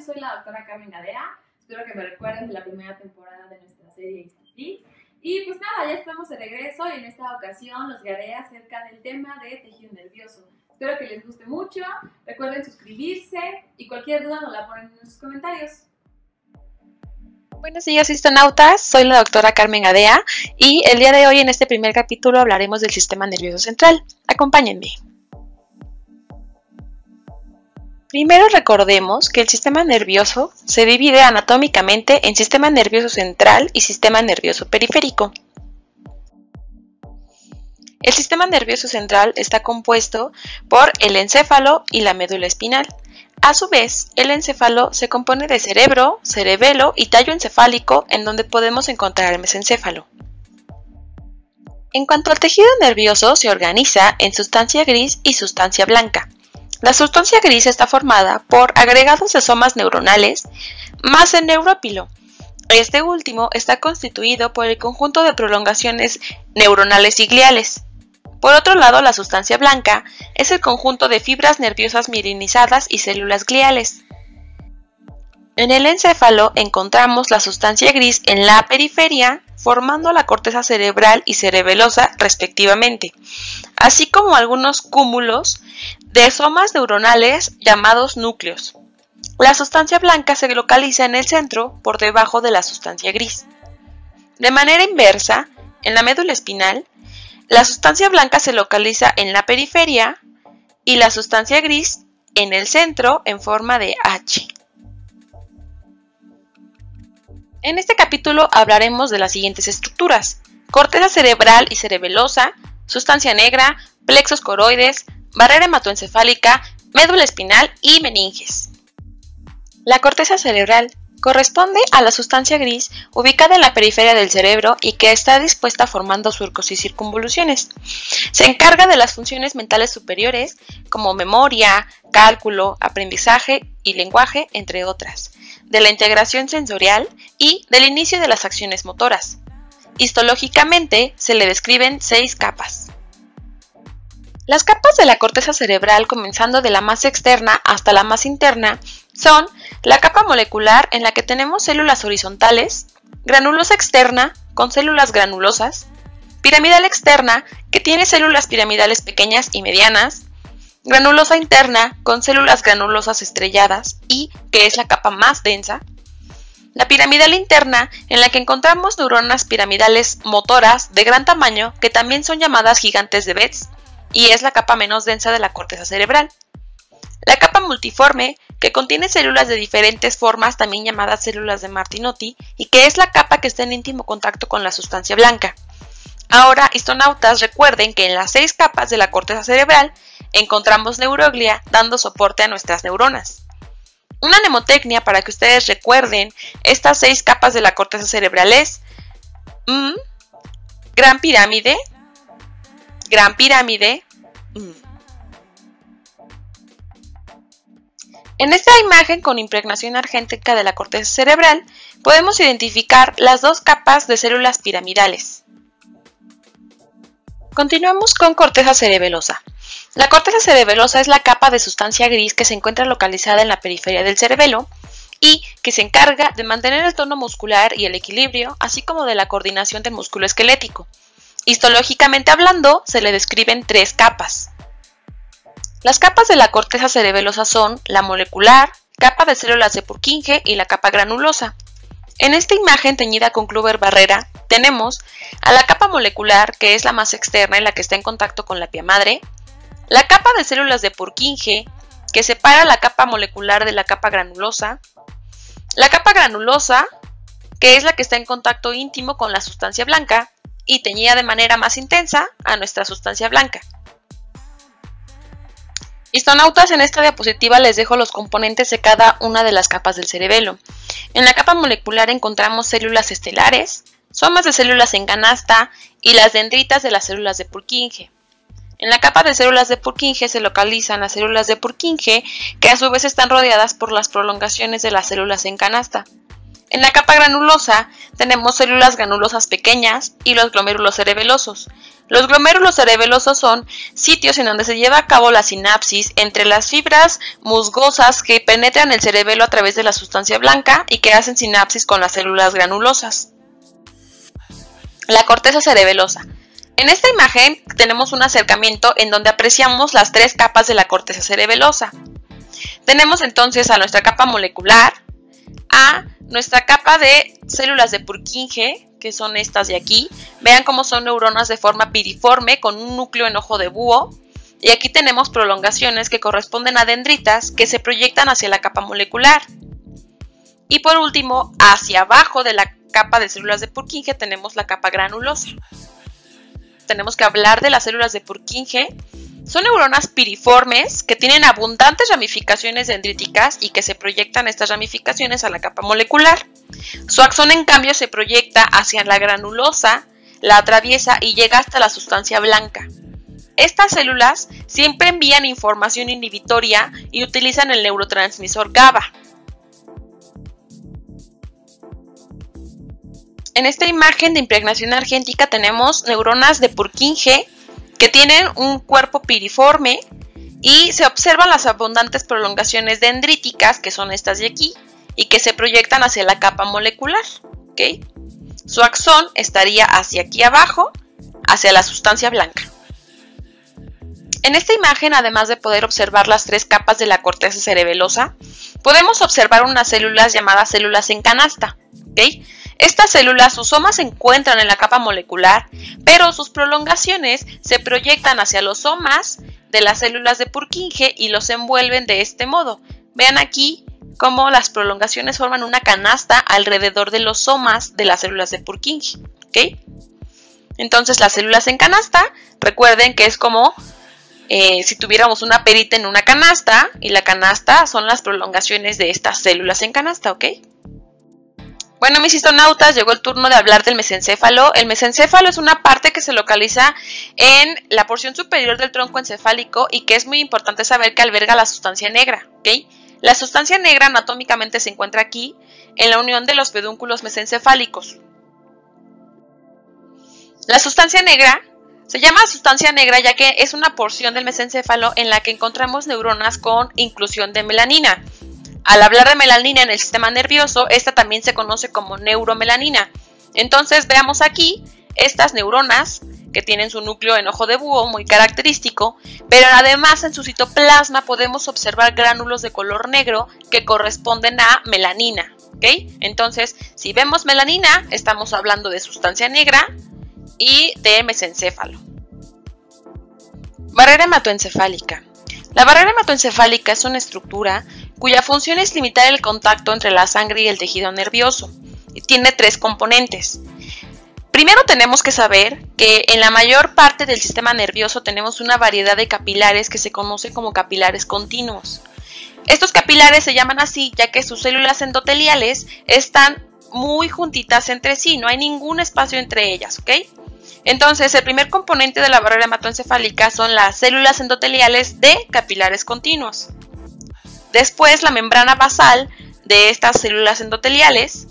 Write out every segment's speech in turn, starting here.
Yo soy la doctora Carmen Gadea. Espero que me recuerden de la primera temporada de nuestra serie History. Y pues nada, ya estamos de regreso y en esta ocasión los guiaré acerca del tema de tejido nervioso. Espero que les guste mucho. Recuerden suscribirse y cualquier duda nos la ponen en sus comentarios. Buenos días, histonautas. Soy la doctora Carmen Gadea y el día de hoy en este primer capítulo hablaremos del sistema nervioso central. Acompáñenme. Primero recordemos que el sistema nervioso se divide anatómicamente en sistema nervioso central y sistema nervioso periférico. El sistema nervioso central está compuesto por el encéfalo y la médula espinal. A su vez, el encéfalo se compone de cerebro, cerebelo y tallo encefálico, en donde podemos encontrar el mesencéfalo. En cuanto al tejido nervioso, se organiza en sustancia gris y sustancia blanca. La sustancia gris está formada por agregados de somas neuronales más el neurópilo. Este último está constituido por el conjunto de prolongaciones neuronales y gliales. Por otro lado, la sustancia blanca es el conjunto de fibras nerviosas mielinizadas y células gliales. En el encéfalo encontramos la sustancia gris en la periferia, formando la corteza cerebral y cerebelosa respectivamente, así como algunos cúmulos de somas neuronales llamados núcleos. La sustancia blanca se localiza en el centro, por debajo de la sustancia gris. De manera inversa, en la médula espinal, la sustancia blanca se localiza en la periferia y la sustancia gris en el centro en forma de H. En este capítulo hablaremos de las siguientes estructuras: corteza cerebral y cerebelosa, sustancia negra, plexos coroides, barrera hematoencefálica, médula espinal y meninges. La corteza cerebral corresponde a la sustancia gris ubicada en la periferia del cerebro y que está dispuesta formando surcos y circunvoluciones. Se encarga de las funciones mentales superiores como memoria, cálculo, aprendizaje y lenguaje, entre otras, de la integración sensorial y del inicio de las acciones motoras. Histológicamente se le describen 6 capas. Las capas de la corteza cerebral, comenzando de la más externa hasta la más interna, son la capa molecular, en la que tenemos células horizontales, granulosa externa con células granulosas, piramidal externa, que tiene células piramidales pequeñas y medianas, granulosa interna con células granulosas estrelladas y que es la capa más densa, la piramidal interna, en la que encontramos neuronas piramidales motoras de gran tamaño que también son llamadas gigantes de Betz y es la capa menos densa de la corteza cerebral. La capa multiforme, que contiene células de diferentes formas, también llamadas células de Martinotti, y que es la capa que está en íntimo contacto con la sustancia blanca. Ahora, histonautas, recuerden que en las 6 capas de la corteza cerebral encontramos neuroglia dando soporte a nuestras neuronas. Una mnemotecnia para que ustedes recuerden estas 6 capas de la corteza cerebral es gran pirámide, En esta imagen con impregnación argéntica de la corteza cerebral podemos identificar las 2 capas de células piramidales. Continuamos con corteza cerebelosa. La corteza cerebelosa es la capa de sustancia gris que se encuentra localizada en la periferia del cerebelo y que se encarga de mantener el tono muscular y el equilibrio, así como de la coordinación del músculo esquelético. Histológicamente hablando, se le describen 3 capas. Las capas de la corteza cerebelosa son la molecular, capa de células de Purkinje y la capa granulosa. En esta imagen teñida con Kluber barrera tenemos a la capa molecular, que es la más externa y la que está en contacto con la pia madre, la capa de células de Purkinje, que separa la capa molecular de la capa granulosa, la capa granulosa, que es la que está en contacto íntimo con la sustancia blanca y teñida de manera más intensa a nuestra sustancia blanca. Histonautas, en esta diapositiva les dejo los componentes de cada una de las capas del cerebelo. En la capa molecular encontramos células estelares, somas de células en canasta y las dendritas de las células de Purkinje. En la capa de células de Purkinje se localizan las células de Purkinje, que a su vez están rodeadas por las prolongaciones de las células en canasta. En la capa granulosa tenemos células granulosas pequeñas y los glomérulos cerebelosos. Los glomérulos cerebelosos son sitios en donde se lleva a cabo la sinapsis entre las fibras musgosas que penetran el cerebelo a través de la sustancia blanca y que hacen sinapsis con las células granulosas. La corteza cerebelosa. En esta imagen tenemos un acercamiento en donde apreciamos las tres capas de la corteza cerebelosa. Tenemos entonces a nuestra capa molecular, a nuestra capa de células de Purkinje, que son estas de aquí. Vean cómo son neuronas de forma piriforme con un núcleo en ojo de búho. Y aquí tenemos prolongaciones que corresponden a dendritas que se proyectan hacia la capa molecular. Y por último, hacia abajo de la capa de células de Purkinje tenemos la capa granulosa. Tenemos que hablar de las células de Purkinje. Son neuronas piriformes que tienen abundantes ramificaciones dendríticas y que se proyectan estas ramificaciones a la capa molecular. Su axón, en cambio, se proyecta hacia la granulosa, la atraviesa y llega hasta la sustancia blanca. Estas células siempre envían información inhibitoria y utilizan el neurotransmisor GABA. En esta imagen de impregnación argéntica tenemos neuronas de Purkinje que tienen un cuerpo piriforme y se observan las abundantes prolongaciones dendríticas, que son estas de aquí, y que se proyectan hacia la capa molecular. ¿Okay? Su axón estaría hacia aquí abajo, hacia la sustancia blanca. En esta imagen, además de poder observar las tres capas de la corteza cerebelosa, podemos observar unas células llamadas células en canasta. ¿Okay? Estas células, sus somas se encuentran en la capa molecular, pero sus prolongaciones se proyectan hacia los somas de las células de Purkinje y los envuelven de este modo. Vean aquí cómo las prolongaciones forman una canasta alrededor de los somas de las células de Purkinje. ¿Okay? Entonces, las células en canasta, recuerden que es como si tuviéramos una perita en una canasta, y la canasta son las prolongaciones de estas células en canasta. ¿Ok? Bueno, mis histonautas, llegó el turno de hablar del mesencéfalo. El mesencéfalo es una parte que se localiza en la porción superior del tronco encefálico y que es muy importante saber que alberga la sustancia negra. ¿Okay? La sustancia negra anatómicamente se encuentra aquí, en la unión de los pedúnculos mesencefálicos. La sustancia negra se llama sustancia negra ya que es una porción del mesencéfalo en la que encontramos neuronas con inclusión de melanina. Al hablar de melanina en el sistema nervioso, esta también se conoce como neuromelanina. Entonces veamos aquí estas neuronas que tienen su núcleo en ojo de búho muy característico, pero además en su citoplasma podemos observar gránulos de color negro que corresponden a melanina. ¿Okay? Entonces, si vemos melanina, estamos hablando de sustancia negra y de mesencéfalo. Barrera hematoencefálica. La barrera hematoencefálica es una estructura cuya función es limitar el contacto entre la sangre y el tejido nervioso, y tiene tres componentes. Primero tenemos que saber que en la mayor parte del sistema nervioso tenemos una variedad de capilares que se conoce como capilares continuos. Estos capilares se llaman así ya que sus células endoteliales están muy juntitas entre sí, no hay ningún espacio entre ellas, ¿ok? Entonces, el primer componente de la barrera hematoencefálica son las células endoteliales de capilares continuos. Después, la membrana basal de estas células endoteliales.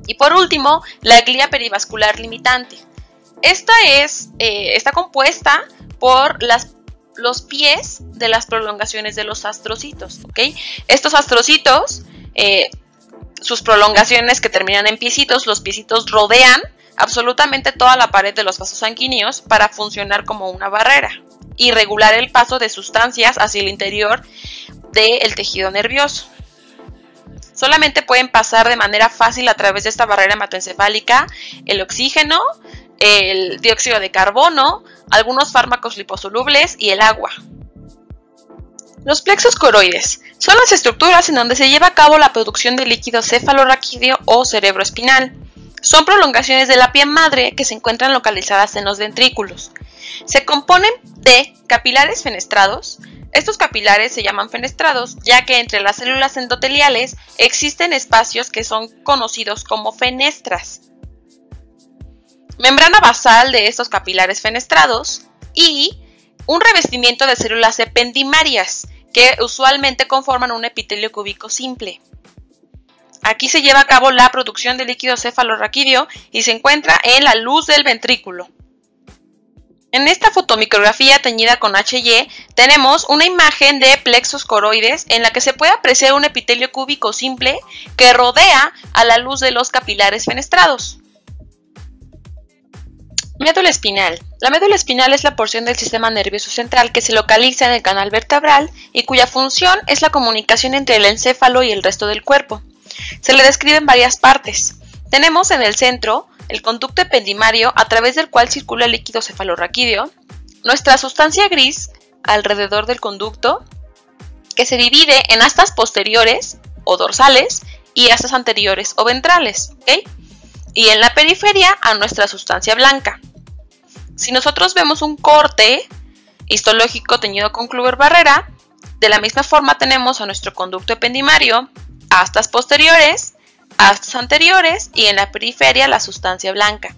Y por último, la glía perivascular limitante. Esta está compuesta por los pies de las prolongaciones de los astrocitos. ¿Okay? Estos astrocitos, sus prolongaciones que terminan en piecitos, los piecitos rodean absolutamente toda la pared de los vasos sanguíneos para funcionar como una barrera y regular el paso de sustancias hacia el interior del tejido nervioso. Solamente pueden pasar de manera fácil a través de esta barrera hematoencefálica el oxígeno, el dióxido de carbono, algunos fármacos liposolubles y el agua. Los plexos coroides son las estructuras en donde se lleva a cabo la producción de líquido cefalorraquídeo o cerebroespinal. Son prolongaciones de la piel madre que se encuentran localizadas en los ventrículos. Se componen de capilares fenestrados. Estos capilares se llaman fenestrados ya que entre las células endoteliales existen espacios que son conocidos como fenestras. Membrana basal de estos capilares fenestrados y un revestimiento de células ependimarias que usualmente conforman un epitelio cúbico simple. Aquí se lleva a cabo la producción de líquido cefalorraquídeo y se encuentra en la luz del ventrículo. En esta fotomicrografía teñida con HY tenemos una imagen de plexos coroides en la que se puede apreciar un epitelio cúbico simple que rodea a la luz de los capilares fenestrados. Médula espinal. La médula espinal es la porción del sistema nervioso central que se localiza en el canal vertebral y cuya función es la comunicación entre el encéfalo y el resto del cuerpo. Se le describe en varias partes. Tenemos en el centro el conducto ependimario a través del cual circula el líquido cefalorraquídeo, nuestra sustancia gris alrededor del conducto, que se divide en astas posteriores o dorsales y astas anteriores o ventrales, ¿ok? Y en la periferia a nuestra sustancia blanca. Si nosotros vemos un corte histológico teñido con Kluber-Barrera, de la misma forma tenemos a nuestro conducto ependimario, astas posteriores, astas anteriores y en la periferia la sustancia blanca.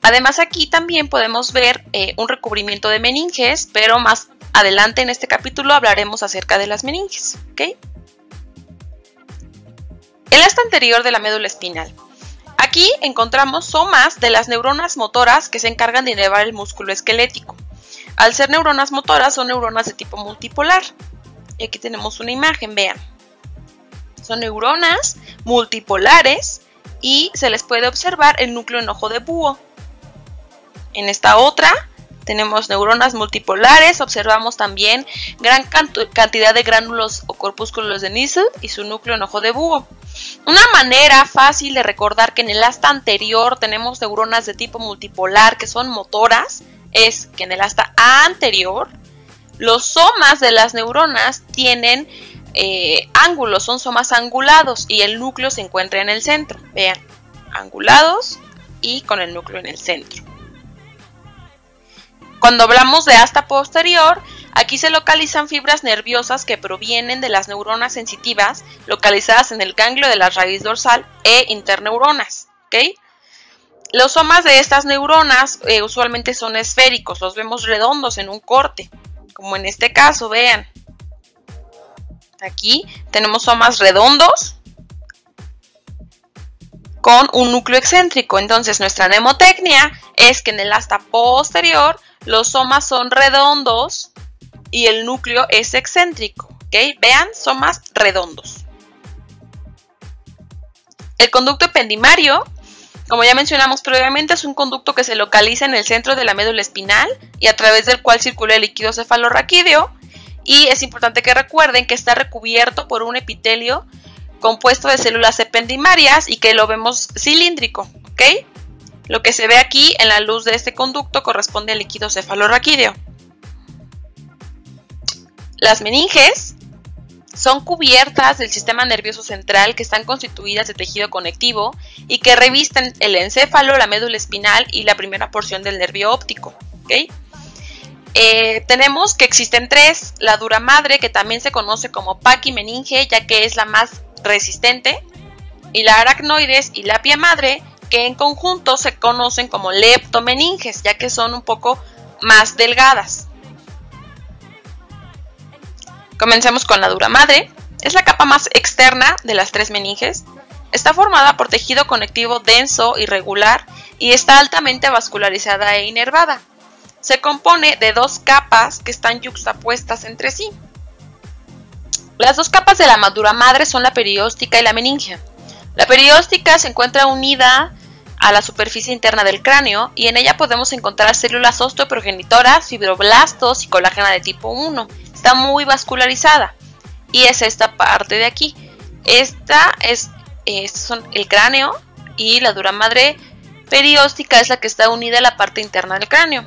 Además aquí también podemos ver un recubrimiento de meninges, pero más adelante en este capítulo hablaremos acerca de las meninges, ¿ok? El asta anterior de la médula espinal. Aquí encontramos somas de las neuronas motoras que se encargan de inervar el músculo esquelético. Al ser neuronas motoras son neuronas de tipo multipolar. Y aquí tenemos una imagen, vean. Son neuronas multipolares y se les puede observar el núcleo en ojo de búho. En esta otra tenemos neuronas multipolares, observamos también gran cantidad de gránulos o corpúsculos de Nissl y su núcleo en ojo de búho. Una manera fácil de recordar que en el asta anterior tenemos neuronas de tipo multipolar que son motoras es que en el asta anterior los somas de las neuronas tienen ángulos, son somas angulados y el núcleo se encuentra en el centro. Vean, angulados y con el núcleo en el centro. Cuando hablamos de asta posterior, aquí se localizan fibras nerviosas que provienen de las neuronas sensitivas localizadas en el ganglio de la raíz dorsal e interneuronas, ¿ok? Los somas de estas neuronas usualmente son esféricos, los vemos redondos en un corte, como en este caso, vean. Aquí tenemos somas redondos con un núcleo excéntrico. Entonces nuestra mnemotecnia es que en el asta posterior los somas son redondos y el núcleo es excéntrico. ¿Okay? Vean, somas redondos. El conducto ependimario, como ya mencionamos previamente, es un conducto que se localiza en el centro de la médula espinal y a través del cual circula el líquido cefalorraquídeo. Y es importante que recuerden que está recubierto por un epitelio compuesto de células ependimarias y que lo vemos cilíndrico, ¿ok? Lo que se ve aquí en la luz de este conducto corresponde al líquido cefalorraquídeo. Las meninges son cubiertas del sistema nervioso central que están constituidas de tejido conectivo y que revisten el encéfalo, la médula espinal y la primera porción del nervio óptico, ¿ok? Tenemos que existen tres: la dura madre, que también se conoce como paquimeninge, ya que es la más resistente, y la aracnoides y la pia madre, que en conjunto se conocen como leptomeninges, ya que son un poco más delgadas. Comencemos con la dura madre. Es la capa más externa de las tres meninges. Está formada por tejido conectivo denso, irregular, y está altamente vascularizada e inervada. Se compone de dos capas que están yuxtapuestas entre sí. Las dos capas de la dura madre son la perióstica y la meningia. La perióstica se encuentra unida a la superficie interna del cráneo y en ella podemos encontrar células osteoprogenitoras, fibroblastos y colágena de tipo 1. Está muy vascularizada y es esta parte de aquí. Estos son el cráneo y la dura madre perióstica es la que está unida a la parte interna del cráneo.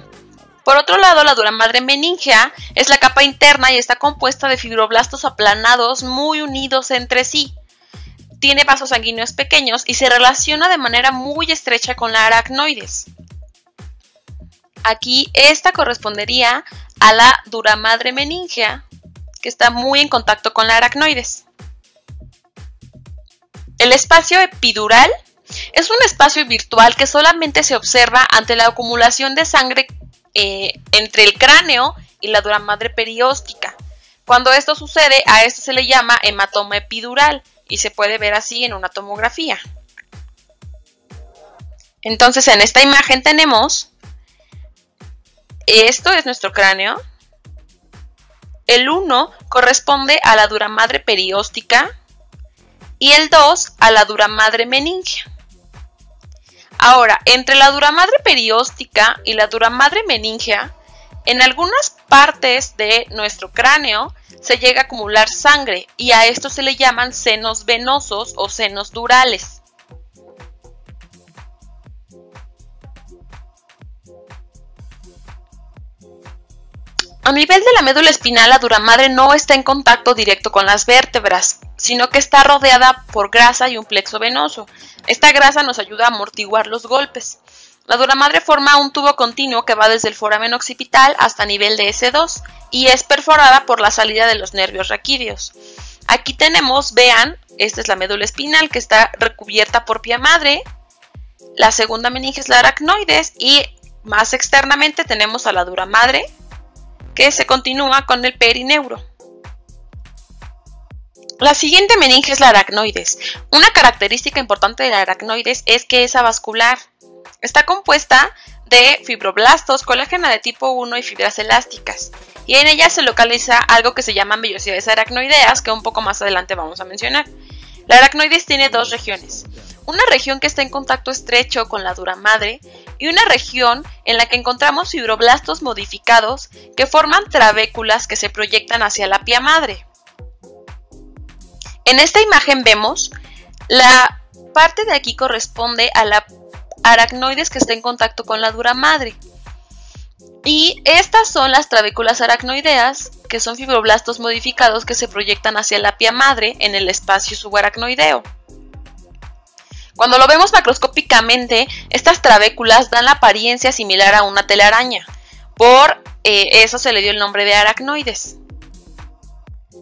Por otro lado, la dura madre meningea es la capa interna y está compuesta de fibroblastos aplanados muy unidos entre sí. Tiene vasos sanguíneos pequeños y se relaciona de manera muy estrecha con la aracnoides. Aquí esta correspondería a la dura madre meningea, que está muy en contacto con la aracnoides. El espacio epidural es un espacio virtual que solamente se observa ante la acumulación de sangre entre el cráneo y la dura madre perióstica. Cuando esto sucede, a esto se le llama hematoma epidural y se puede ver así en una tomografía. Entonces, en esta imagen tenemos Esto es nuestro cráneo. El 1 corresponde a la dura madre perióstica y el 2 a la dura madre meningea. Ahora, entre la dura madre perióstica y la dura madre meningea, en algunas partes de nuestro cráneo se llega a acumular sangre y a esto se le llaman senos venosos o senos durales. A nivel de la médula espinal, la dura madre no está en contacto directo con las vértebras, sino que está rodeada por grasa y un plexo venoso. Esta grasa nos ayuda a amortiguar los golpes. La dura madre forma un tubo continuo que va desde el foramen occipital hasta nivel de S2 y es perforada por la salida de los nervios raquídeos. Aquí tenemos, vean, esta es la médula espinal que está recubierta por pia madre. La segunda meninge es la aracnoides y más externamente tenemos a la dura madre, que se continúa con el perineuro. La siguiente meninge es la aracnoides. Una característica importante de la aracnoides es que es avascular. Está compuesta de fibroblastos, colágeno de tipo 1 y fibras elásticas. Y en ella se localiza algo que se llaman vellosidades aracnoideas, que un poco más adelante vamos a mencionar. La aracnoides tiene dos regiones. Una región que está en contacto estrecho con la dura madre y una región en la que encontramos fibroblastos modificados que forman trabéculas que se proyectan hacia la pia madre. En esta imagen vemos la parte de aquí corresponde a la aracnoides que está en contacto con la dura madre. Y estas son las trabéculas aracnoideas, que son fibroblastos modificados que se proyectan hacia la pia madre en el espacio subaracnoideo. Cuando lo vemos macroscópicamente, estas trabéculas dan la apariencia similar a una telaraña. Por eso se le dio el nombre de aracnoides.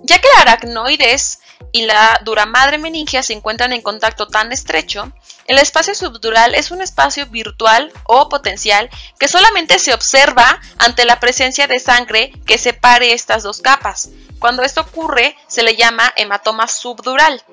Ya que la aracnoides y la dura madre meningea se encuentran en contacto tan estrecho, el espacio subdural es un espacio virtual o potencial que solamente se observa ante la presencia de sangre que separe estas dos capas. Cuando esto ocurre, se le llama hematoma subdural.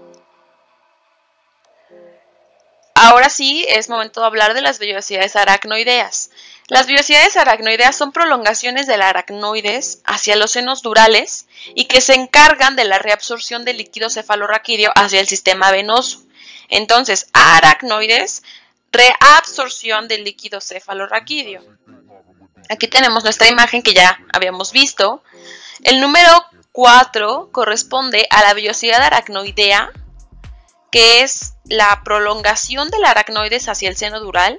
Ahora sí, es momento de hablar de las vellosidades aracnoideas. Las vellosidades aracnoideas son prolongaciones de la aracnoides hacia los senos durales y que se encargan de la reabsorción del líquido cefalorraquídeo hacia el sistema venoso. Entonces, aracnoides, reabsorción del líquido cefalorraquídeo. Aquí tenemos nuestra imagen que ya habíamos visto. El número 4 corresponde a la vellosidad aracnoidea, que es la prolongación de la aracnoides hacia el seno dural.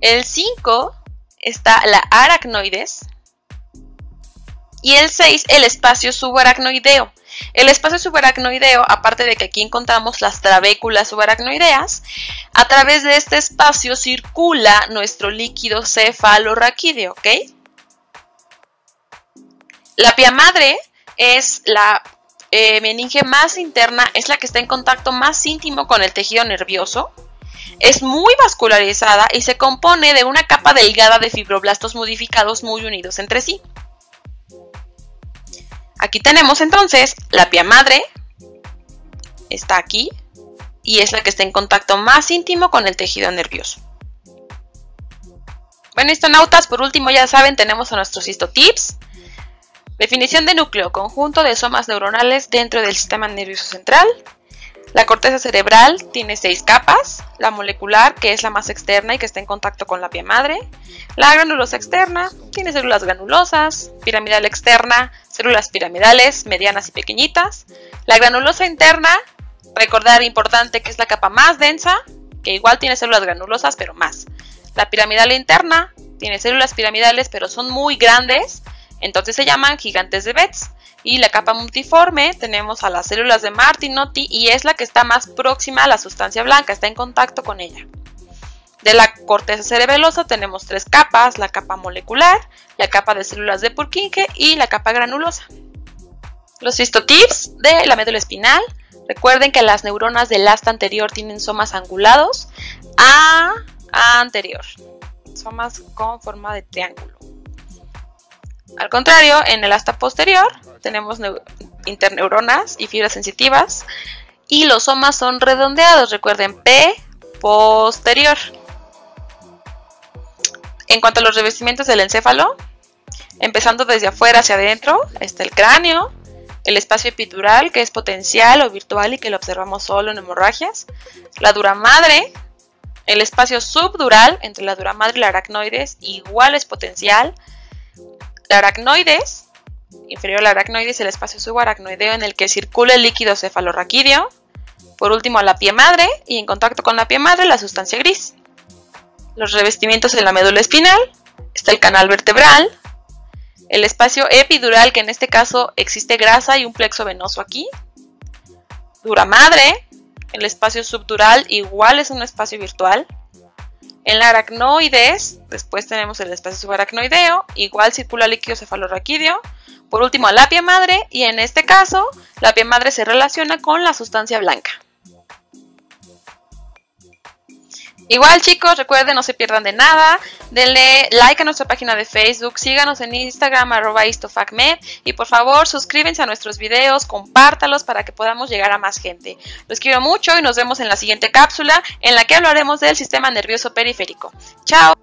El 5 está la aracnoides. Y el 6, el espacio subaracnoideo. El espacio subaracnoideo, aparte de que aquí encontramos las trabéculas subaracnoideas, a través de este espacio circula nuestro líquido cefalorraquídeo, ¿ok? La pia madre es la meninge más interna, es la que está en contacto más íntimo con el tejido nervioso. Es muy vascularizada y se compone de una capa delgada de fibroblastos modificados muy unidos entre sí. Aquí tenemos entonces la pia madre, está aquí, y es la que está en contacto más íntimo con el tejido nervioso. Bueno, histonautas, por último ya saben, tenemos a nuestros histotips. Definición de núcleo, conjunto de somas neuronales dentro del sistema nervioso central. La corteza cerebral tiene 6 capas, la molecular, que es la más externa y que está en contacto con la pia madre. La granulosa externa tiene células granulosas, piramidal externa, células piramidales, medianas y pequeñitas. La granulosa interna, recordar importante que es la capa más densa, que igual tiene células granulosas, pero más. La piramidal interna tiene células piramidales, pero son muy grandes, entonces se llaman gigantes de Betz. Y la capa multiforme tenemos a las células de Martinotti y es la que está más próxima a la sustancia blanca, está en contacto con ella. De la corteza cerebelosa tenemos 3 capas, la capa molecular, la capa de células de Purkinje y la capa granulosa. Los histotips de la médula espinal, recuerden que las neuronas del asta anterior tienen somas angulados a anterior, somas con forma de triángulo. Al contrario, en el asta posterior tenemos interneuronas y fibras sensitivas y los somas son redondeados, recuerden, P posterior. En cuanto a los revestimientos del encéfalo, empezando desde afuera hacia adentro, está el cráneo, el espacio epidural, que es potencial o virtual y que lo observamos solo en hemorragias, la dura madre, el espacio subdural entre la dura madre y la aracnoides, igual es potencial, la aracnoides, inferior a la aracnoides, el espacio subaracnoideo en el que circula el líquido cefalorraquídeo, por último la pie madre y en contacto con la pie madre la sustancia gris. Los revestimientos en la médula espinal, está el canal vertebral, el espacio epidural, que en este caso existe grasa y un plexo venoso aquí, dura madre, el espacio subdural igual es un espacio virtual, en la aracnoides, después tenemos el espacio subaracnoideo, igual circula líquido cefalorraquídeo, por último la pie madre y en este caso la pie madre se relaciona con la sustancia blanca. Igual chicos, recuerden, no se pierdan de nada, denle like a nuestra página de Facebook, síganos en Instagram @histofacmed y por favor suscríbanse a nuestros videos, compártalos para que podamos llegar a más gente. Los quiero mucho y nos vemos en la siguiente cápsula en la que hablaremos del sistema nervioso periférico. ¡Chao!